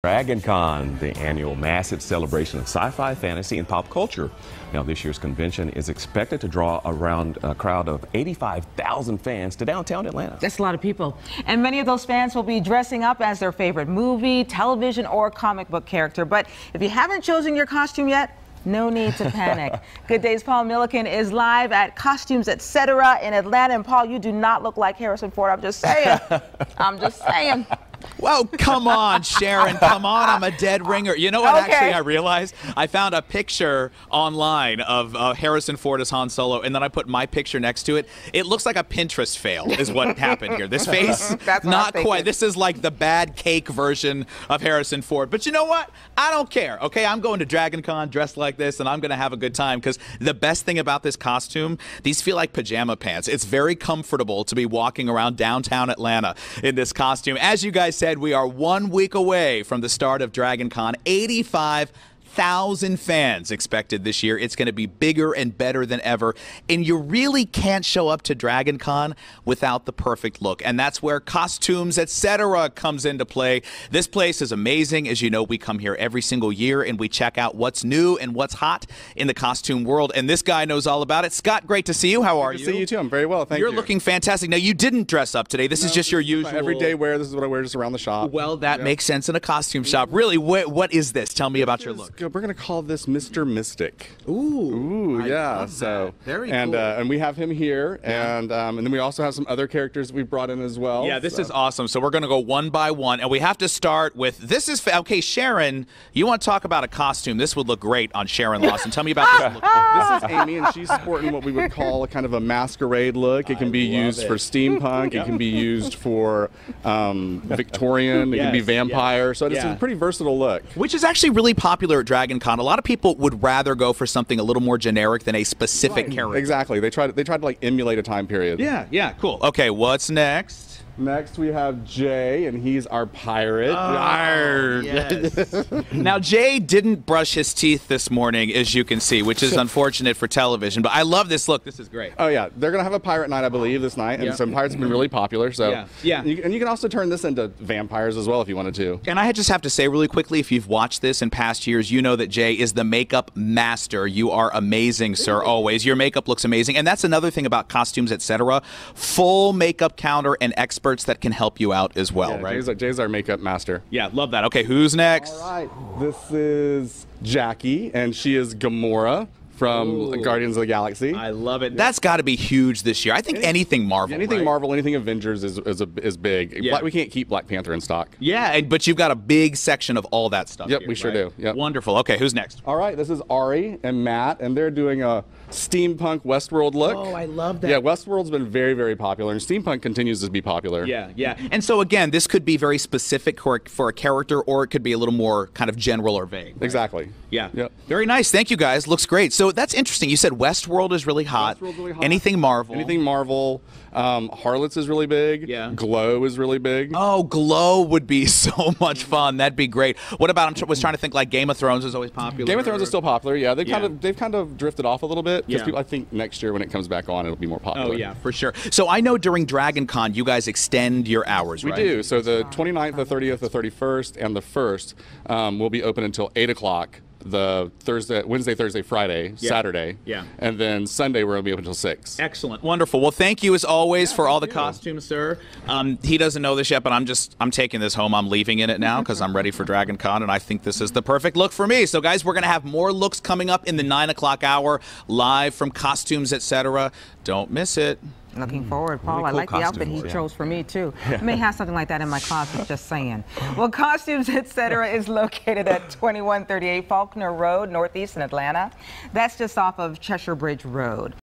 DragonCon, the annual massive celebration of sci-fi, fantasy, and pop culture. Now, this year's convention is expected to draw around a crowd of 85,000 fans to downtown Atlanta. That's a lot of people. And many of those fans will be dressing up as their favorite movie, television, or comic book character. But if you haven't chosen your costume yet, no need to panic. Good Day's Paul Milliken is live at Costumes Etc. in Atlanta. And Paul, you do not look like Harrison Ford. I'm just saying. I'm just saying. Well, come on, Sharon, come on. I'm a dead ringer. You know what, Okay. actually, I realized? I found a picture online of Harrison Ford as Han Solo, and then I put my picture next to it. It looks like a Pinterest fail is what happened here. This face, That's what not I'm quite. thinking. This is like the bad cake version of Harrison Ford. But you know what? I don't care, okay? I'm going to DragonCon dressed like this, and I'm going to have a good time, because the best thing about this costume, these feel like pajama pants. It's very comfortable to be walking around downtown Atlanta in this costume. As you guys said, we are 1 week away from the start of DragonCon. 85,000 fans expected this year. It's going to be bigger and better than ever. And you really can't show up to DragonCon without the perfect look. And that's where Costumes Etc. comes into play. This place is amazing. As you know, we come here every single year and we check out what's new and what's hot in the costume world. And this guy knows all about it. Scott, great to see you. How are you? Good to see you too. I'm very well, thank you. You're looking fantastic. Now, you didn't dress up today. This is just your usual. My everyday wear. This is what I wear just around the shop. Well, that makes sense in a costume shop. Really, what is this? Tell me about your look. We're going to call this Mr. Mystic. Ooh, Yeah. So very and cool. And we have him here, and then we also have some other characters we've brought in as well. Yeah, this is awesome. So we're going to go one by one, and we have to start with okay, Sharon, you want to talk about a costume? This would look great on Sharon Lawson. Tell me about this look. This is Amy, and she's sporting what we would call a kind of a masquerade look. It can be used for steampunk. It can be used for Victorian. It can be Yes, vampire. So it's Yeah. a pretty versatile look. Which is actually really popular at DragonCon. A lot of people would rather go for something a little more generic than a specific character. Exactly. They tried to like emulate a time period. Yeah, cool. Okay, what's next? Next we have Jay, and he's our pirate. Yes. Now, Jay didn't brush his teeth this morning, as you can see, which is unfortunate for television. But I love this look. This is great. Oh yeah, they're gonna have a pirate night, I believe, this night, and Yeah. some pirates have been really popular. So Yeah. and you can also turn this into vampires as well if you wanted to. And I just have to say really quickly, if you've watched this in past years, you know that Jay is the makeup master. You are amazing, sir, always. Your makeup looks amazing. And that's another thing about Costumes Etc. Full makeup counter and experts that can help you out as well, Yeah, right? Jay's our makeup master. Yeah, love that. Okay, who's next? All right, this is Jackie, and she is Gamora from Guardians of the Galaxy. I love it. That's got to be huge this year. I think anything Marvel. Anything right? Marvel, anything Avengers is big. Yeah. We can't keep Black Panther in stock. Yeah, but you've got a big section of all that stuff. Yep, here, we sure right? do. Yep. Wonderful. Okay, who's next? All right, this is Ari and Matt, and they're doing a steampunk Westworld look. Oh, I love that. Yeah, Westworld's been very, very popular, and steampunk continues to be popular. Yeah. And so again, this could be very specific for a character, or it could be a little more kind of general or vague. Right? Exactly. Yeah. Yep. Very nice. Thank you, guys. Looks great. So that's interesting. You said Westworld is really hot. Westworld's really hot. Anything Marvel. Anything Marvel. Harlots is really big. Yeah. Glow is really big. Oh, Glow would be so much fun. That'd be great. What about? Was trying to think like Game of Thrones is always popular. Game of Thrones is still popular. Yeah, they've Yeah. kind of drifted off a little bit because Yeah. I think next year when it comes back on, it'll be more popular. Oh yeah, for sure. So I know during DragonCon you guys extend your hours, We right? do. So the 29th, the 30th, the 31st, and the 1st will be open until 8 o'clock. The Wednesday, Thursday, Friday, Saturday. Yeah. And then Sunday we're going to be open until 6. Excellent, wonderful. Well, thank you as always for all the costumes, sir. He doesn't know this yet, but I'm taking this home. I'm leaving in it now because I'm ready for DragonCon, and I think this is the perfect look for me. So, guys, we're going to have more looks coming up in the 9 o'clock hour, live from Costumes Etc. Don't miss it. Looking forward, Paul. Really I cool like the outfit he costumes, yeah. chose for me, too. I may have something like that in my closet, just saying. Well, Costumes Etc. is located at 2138 Faulkner Road, Northeast in Atlanta. That's just off of Cheshire Bridge Road.